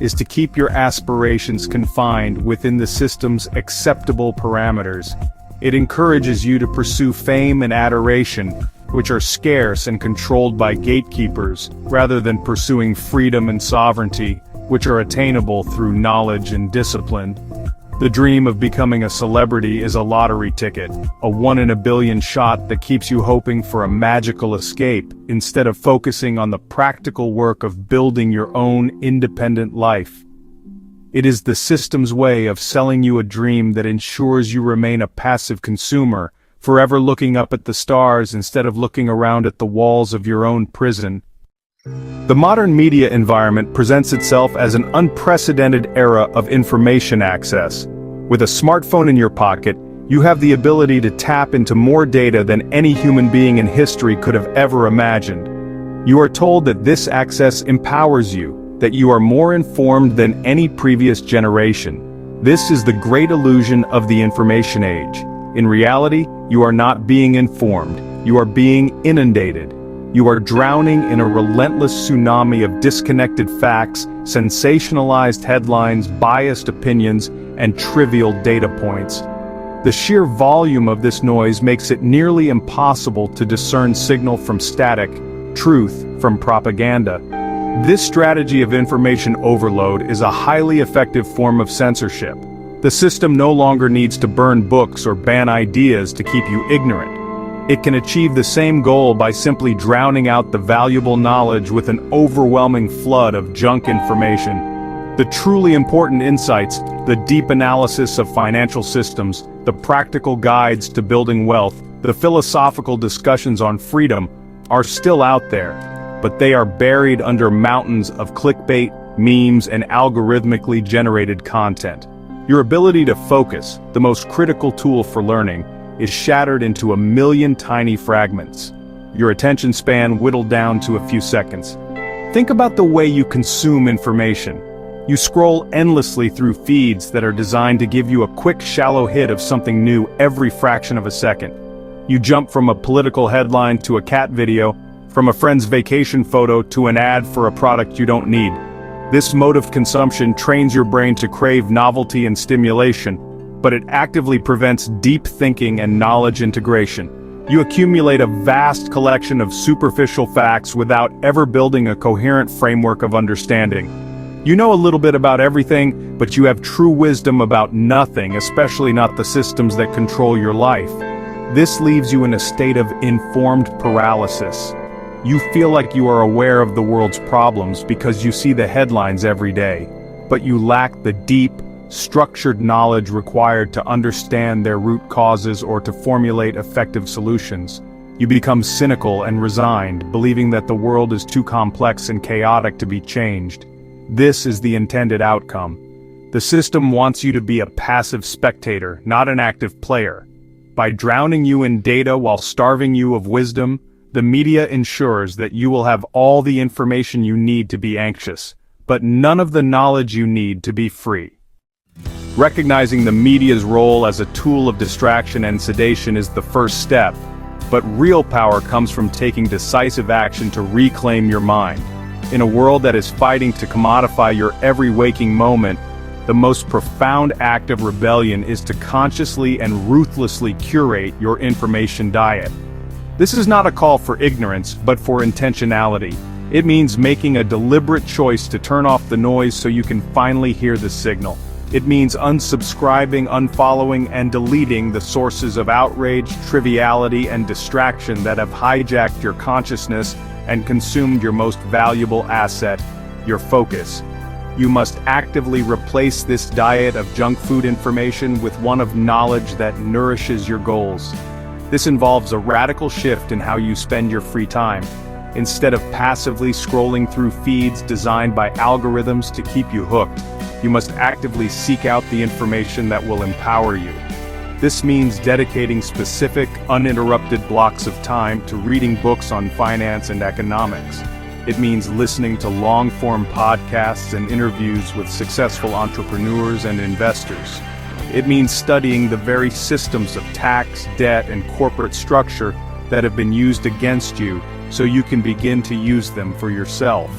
is to keep your aspirations confined within the system's acceptable parameters. It encourages you to pursue fame and adoration, which are scarce and controlled by gatekeepers, rather than pursuing freedom and sovereignty, which are attainable through knowledge and discipline. The dream of becoming a celebrity is a lottery ticket, a one-in-a-billion shot that keeps you hoping for a magical escape, instead of focusing on the practical work of building your own independent life. It is the system's way of selling you a dream that ensures you remain a passive consumer, forever looking up at the stars instead of looking around at the walls of your own prison. The modern media environment presents itself as an unprecedented era of information access. With a smartphone in your pocket, you have the ability to tap into more data than any human being in history could have ever imagined. You are told that this access empowers you, that you are more informed than any previous generation. This is the great illusion of the information age. In reality, you are not being informed, you are being inundated. You are drowning in a relentless tsunami of disconnected facts, sensationalized headlines, biased opinions, and trivial data points. The sheer volume of this noise makes it nearly impossible to discern signal from static, truth from propaganda. This strategy of information overload is a highly effective form of censorship. The system no longer needs to burn books or ban ideas to keep you ignorant. It can achieve the same goal by simply drowning out the valuable knowledge with an overwhelming flood of junk information. The truly important insights, the deep analysis of financial systems, the practical guides to building wealth, the philosophical discussions on freedom, are still out there, but they are buried under mountains of clickbait, memes, and algorithmically generated content. Your ability to focus, the most critical tool for learning, is shattered into a million tiny fragments. Your attention span whittled down to a few seconds. Think about the way you consume information. You scroll endlessly through feeds that are designed to give you a quick, shallow hit of something new every fraction of a second. You jump from a political headline to a cat video, from a friend's vacation photo to an ad for a product you don't need. This mode of consumption trains your brain to crave novelty and stimulation, but it actively prevents deep thinking and knowledge integration. You accumulate a vast collection of superficial facts without ever building a coherent framework of understanding. You know a little bit about everything, but you have true wisdom about nothing, especially not the systems that control your life. This leaves you in a state of informed paralysis. You feel like you are aware of the world's problems because you see the headlines every day, but you lack the deep, structured knowledge required to understand their root causes or to formulate effective solutions. You become cynical and resigned, believing that the world is too complex and chaotic to be changed. This is the intended outcome. The system wants you to be a passive spectator, not an active player. By drowning you in data while starving you of wisdom, the media ensures that you will have all the information you need to be anxious, but none of the knowledge you need to be free. Recognizing the media's role as a tool of distraction and sedation is the first step, but real power comes from taking decisive action to reclaim your mind. In a world that is fighting to commodify your every waking moment, the most profound act of rebellion is to consciously and ruthlessly curate your information diet. This is not a call for ignorance, but for intentionality. It means making a deliberate choice to turn off the noise so you can finally hear the signal. It means unsubscribing, unfollowing, and deleting the sources of outrage, triviality, and distraction that have hijacked your consciousness and consumed your most valuable asset, your focus. You must actively replace this diet of junk food information with one of knowledge that nourishes your goals. This involves a radical shift in how you spend your free time. Instead of passively scrolling through feeds designed by algorithms to keep you hooked, you must actively seek out the information that will empower you. This means dedicating specific, uninterrupted blocks of time to reading books on finance and economics. It means listening to long-form podcasts and interviews with successful entrepreneurs and investors. It means studying the very systems of tax, debt, and corporate structure that have been used against you so you can begin to use them for yourself.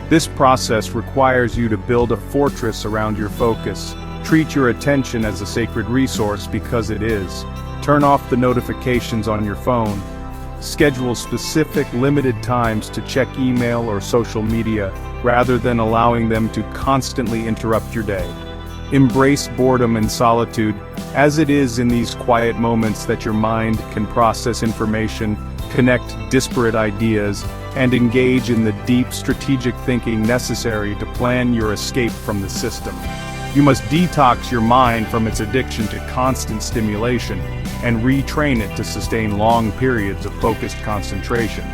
This process requires you to build a fortress around your focus. Treat your attention as a sacred resource because it is. Turn off the notifications on your phone. Schedule specific limited times to check email or social media, rather than allowing them to constantly interrupt your day. Embrace boredom and solitude, as it is in these quiet moments that your mind can process information, connect disparate ideas, and engage in the deep strategic thinking necessary to plan your escape from the system. You must detox your mind from its addiction to constant stimulation, and retrain it to sustain long periods of focused concentration.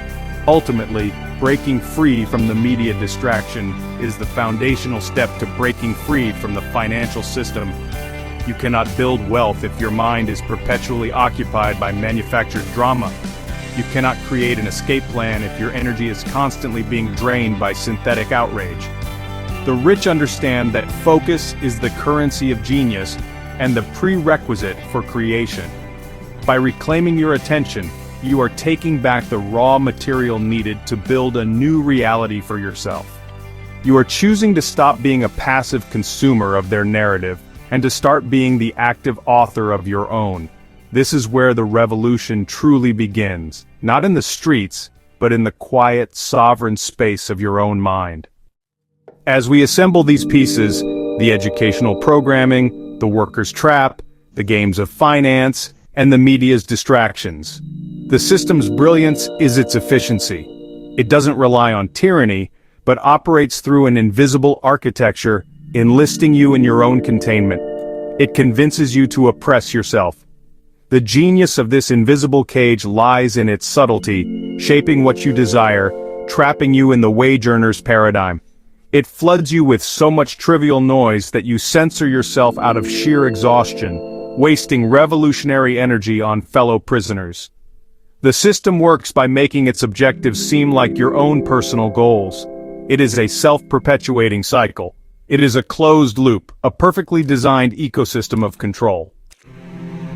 Ultimately, breaking free from the media distraction is the foundational step to breaking free from the financial system. You cannot build wealth if your mind is perpetually occupied by manufactured drama. You cannot create an escape plan if your energy is constantly being drained by synthetic outrage. The rich understand that focus is the currency of genius and the prerequisite for creation. By reclaiming your attention, you are taking back the raw material needed to build a new reality for yourself. You are choosing to stop being a passive consumer of their narrative and to start being the active author of your own. This is where the revolution truly begins, not in the streets, but in the quiet, sovereign space of your own mind. As we assemble these pieces, the educational programming, the worker's trap, the games of finance, and the media's distractions, the system's brilliance is its efficiency. It doesn't rely on tyranny, but operates through an invisible architecture, enlisting you in your own containment. It convinces you to oppress yourself. The genius of this invisible cage lies in its subtlety, shaping what you desire, trapping you in the wage earner's paradigm. It floods you with so much trivial noise that you censor yourself out of sheer exhaustion, wasting revolutionary energy on fellow prisoners. The system works by making its objectives seem like your own personal goals. It is a self-perpetuating cycle. It is a closed loop, a perfectly designed ecosystem of control.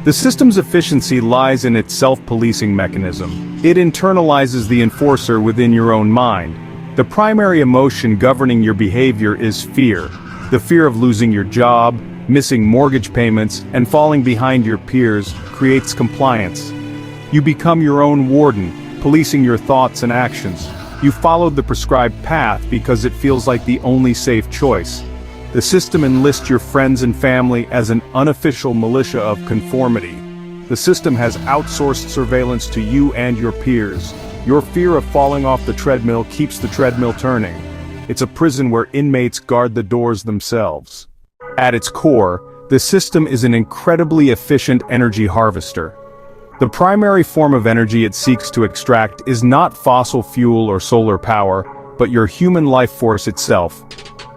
The system's efficiency lies in its self-policing mechanism. It internalizes the enforcer within your own mind. The primary emotion governing your behavior is fear. The fear of losing your job, missing mortgage payments, and falling behind your peers creates compliance. You become your own warden, policing your thoughts and actions. You follow the prescribed path because it feels like the only safe choice. The system enlists your friends and family as an unofficial militia of conformity. The system has outsourced surveillance to you and your peers. Your fear of falling off the treadmill keeps the treadmill turning. It's a prison where inmates guard the doors themselves. At its core, the system is an incredibly efficient energy harvester. The primary form of energy it seeks to extract is not fossil fuel or solar power, but your human life force itself.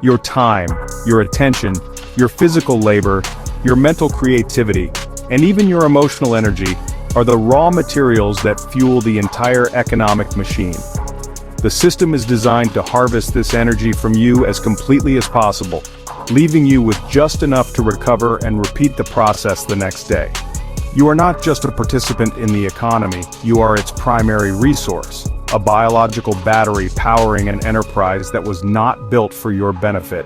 Your time, your attention, your physical labor, your mental creativity, and even your emotional energy are the raw materials that fuel the entire economic machine. The system is designed to harvest this energy from you as completely as possible, leaving you with just enough to recover and repeat the process the next day. You are not just a participant in the economy, you are its primary resource, a biological battery powering an enterprise that was not built for your benefit.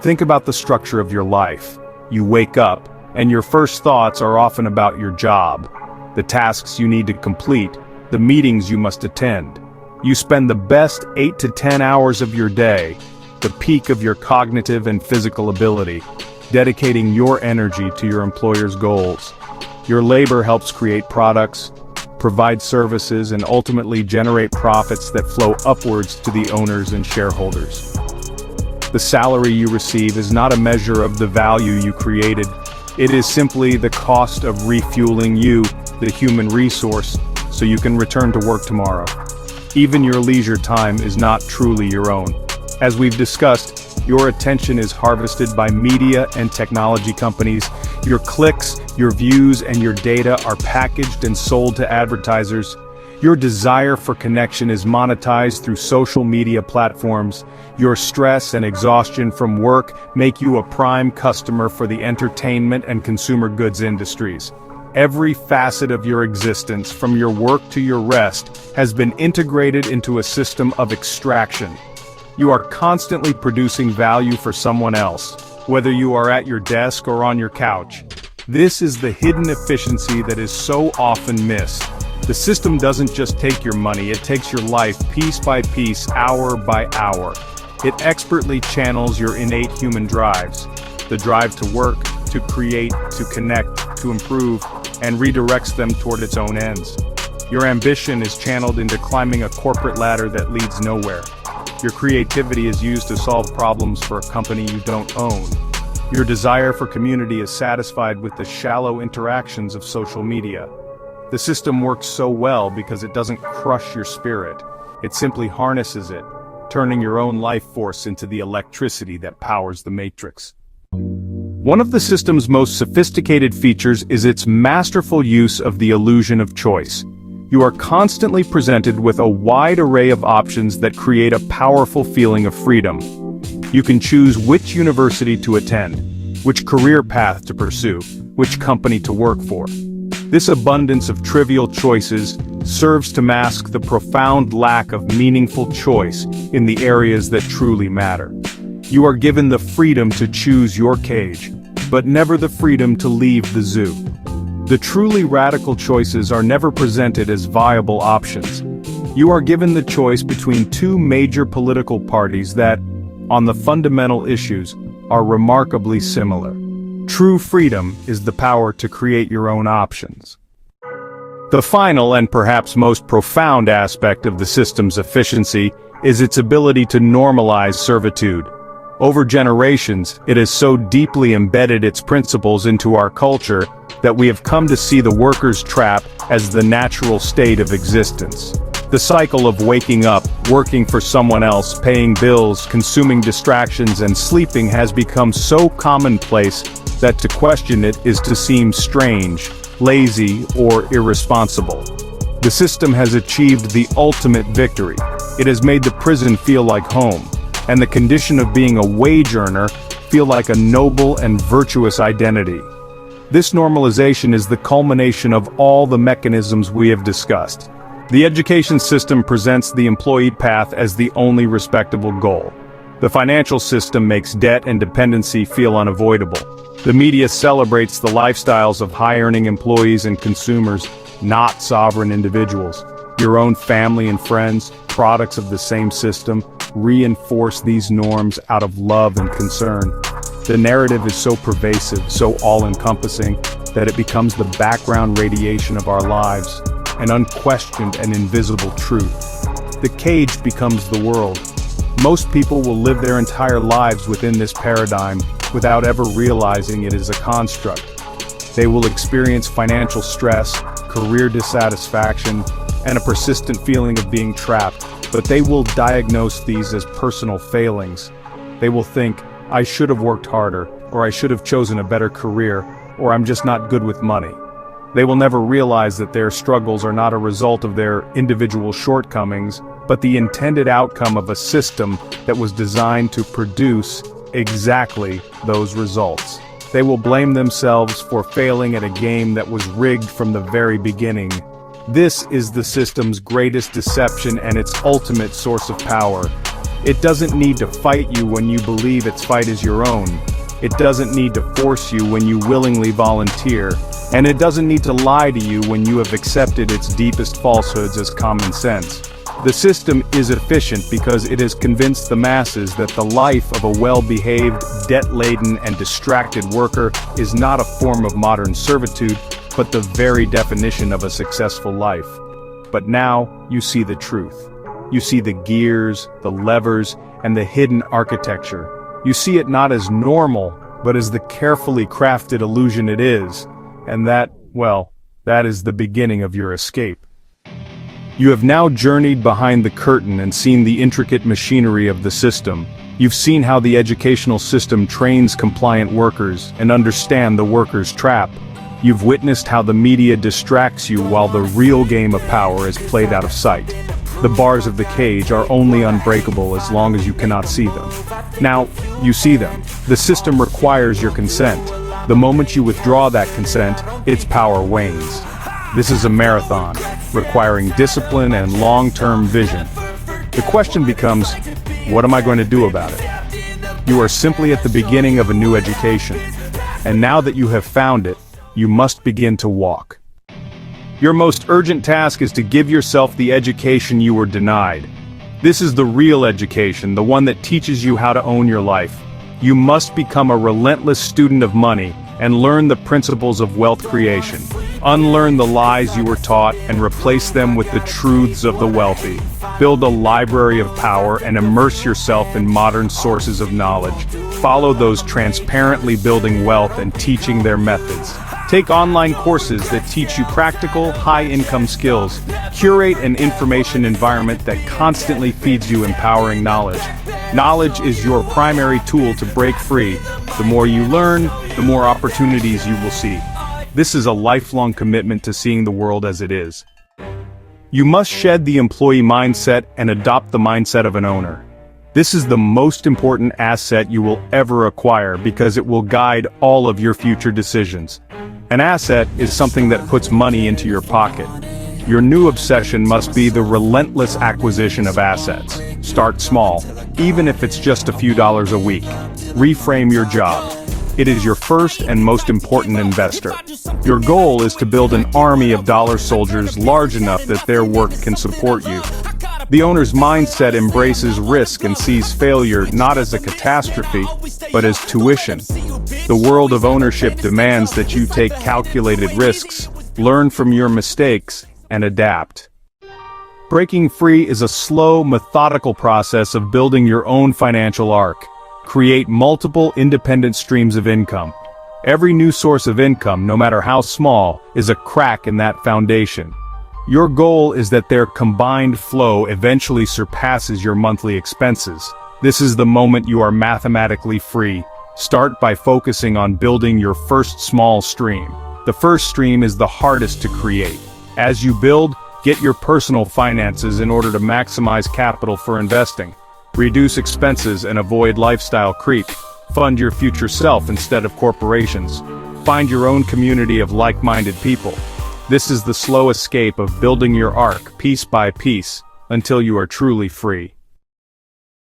Think about the structure of your life. You wake up, and your first thoughts are often about your job, the tasks you need to complete, the meetings you must attend. You spend the best 8 to 10 hours of your day, the peak of your cognitive and physical ability, dedicating your energy to your employer's goals. Your labor helps create products, provide services, and ultimately generate profits that flow upwards to the owners and shareholders. The salary you receive is not a measure of the value you created. It is simply the cost of refueling you, the human resource, so you can return to work tomorrow. Even your leisure time is not truly your own. As we've discussed, your attention is harvested by media and technology companies. Your clicks, your views, and your data are packaged and sold to advertisers. Your desire for connection is monetized through social media platforms. Your stress and exhaustion from work make you a prime customer for the entertainment and consumer goods industries. Every facet of your existence, from your work to your rest, has been integrated into a system of extraction. You are constantly producing value for someone else, whether you are at your desk or on your couch. This is the hidden efficiency that is so often missed. The system doesn't just take your money, it takes your life piece by piece, hour by hour. It expertly channels your innate human drives, the drive to work, to create, to connect, to improve, and redirects them toward its own ends. Your ambition is channeled into climbing a corporate ladder that leads nowhere. Your creativity is used to solve problems for a company you don't own. Your desire for community is satisfied with the shallow interactions of social media. The system works so well because it doesn't crush your spirit. It simply harnesses it, turning your own life force into the electricity that powers the matrix. One of the system's most sophisticated features is its masterful use of the illusion of choice. You are constantly presented with a wide array of options that create a powerful feeling of freedom. You can choose which university to attend, which career path to pursue, which company to work for. This abundance of trivial choices serves to mask the profound lack of meaningful choice in the areas that truly matter. You are given the freedom to choose your cage, but never the freedom to leave the zoo. The truly radical choices are never presented as viable options. You are given the choice between two major political parties that, on the fundamental issues, are remarkably similar. True freedom is the power to create your own options. The final and perhaps most profound aspect of the system's efficiency is its ability to normalize servitude. Over generations, it has so deeply embedded its principles into our culture that we have come to see the worker's trap as the natural state of existence. The cycle of waking up, working for someone else, paying bills, consuming distractions, and sleeping has become so commonplace that to question it is to seem strange, lazy, or irresponsible. The system has achieved the ultimate victory. It has made the prison feel like home, and the condition of being a wage earner feel like a noble and virtuous identity. This normalization is the culmination of all the mechanisms we have discussed. The education system presents the employee path as the only respectable goal. The financial system makes debt and dependency feel unavoidable. The media celebrates the lifestyles of high-earning employees and consumers, not sovereign individuals. Your own family and friends, products of the same system, reinforce these norms out of love and concern. The narrative is so pervasive, so all-encompassing, that it becomes the background radiation of our lives, an unquestioned and invisible truth. The cage becomes the world. Most people will live their entire lives within this paradigm without ever realizing it is a construct. They will experience financial stress, career dissatisfaction, and a persistent feeling of being trapped, but they will diagnose these as personal failings. They will think, I should have worked harder, or I should have chosen a better career, or I'm just not good with money. They will never realize that their struggles are not a result of their individual shortcomings, but the intended outcome of a system that was designed to produce exactly those results. They will blame themselves for failing at a game that was rigged from the very beginning. This is the system's greatest deception and its ultimate source of power. It doesn't need to fight you when you believe its fight is your own. It doesn't need to force you when you willingly volunteer. And it doesn't need to lie to you when you have accepted its deepest falsehoods as common sense. The system is efficient because it has convinced the masses that the life of a well-behaved, debt-laden, and distracted worker is not a form of modern servitude, but the very definition of a successful life. But now, you see the truth. You see the gears, the levers, and the hidden architecture. You see it not as normal, but as the carefully crafted illusion it is. And that, well, that is the beginning of your escape. You have now journeyed behind the curtain and seen the intricate machinery of the system. You've seen how the educational system trains compliant workers and understand the worker's trap. You've witnessed how the media distracts you while the real game of power is played out of sight. The bars of the cage are only unbreakable as long as you cannot see them. Now, you see them. The system requires your consent. The moment you withdraw that consent, its power wanes. This is a marathon, requiring discipline and long-term vision. The question becomes, What am I going to do about it? You are simply at the beginning of a new education. And now that you have found it, you must begin to walk. Your most urgent task is to give yourself the education you were denied. This is the real education, the one that teaches you how to own your life. You must become a relentless student of money and learn the principles of wealth creation. Unlearn the lies you were taught and replace them with the truths of the wealthy. Build a library of power and immerse yourself in modern sources of knowledge. Follow those transparently building wealth and teaching their methods. Take online courses that teach you practical, high-income skills. Curate an information environment that constantly feeds you empowering knowledge. Knowledge is your primary tool to break free. The more you learn, the more opportunities you will see. This is a lifelong commitment to seeing the world as it is. You must shed the employee mindset and adopt the mindset of an owner. This is the most important asset you will ever acquire because it will guide all of your future decisions. An asset is something that puts money into your pocket. Your new obsession must be the relentless acquisition of assets. Start small, even if it's just a few dollars a week. Reframe your job. It is your first and most important investor. Your goal is to build an army of dollar soldiers large enough that their work can support you. The owner's mindset embraces risk and sees failure not as a catastrophe, but as tuition. The world of ownership demands that you take calculated risks, learn from your mistakes, and adapt. Breaking free is a slow, methodical process of building your own financial arc. Create multiple independent streams of income. Every new source of income, no matter how small, is a crack in that foundation. Your goal is that their combined flow eventually surpasses your monthly expenses. This is the moment you are mathematically free. Start by focusing on building your first small stream. The first stream is the hardest to create. As you build, get your personal finances in order to maximize capital for investing. Reduce expenses and avoid lifestyle creep. Fund your future self instead of corporations. Find your own community of like-minded people. This is the slow escape of building your arc piece by piece until you are truly free.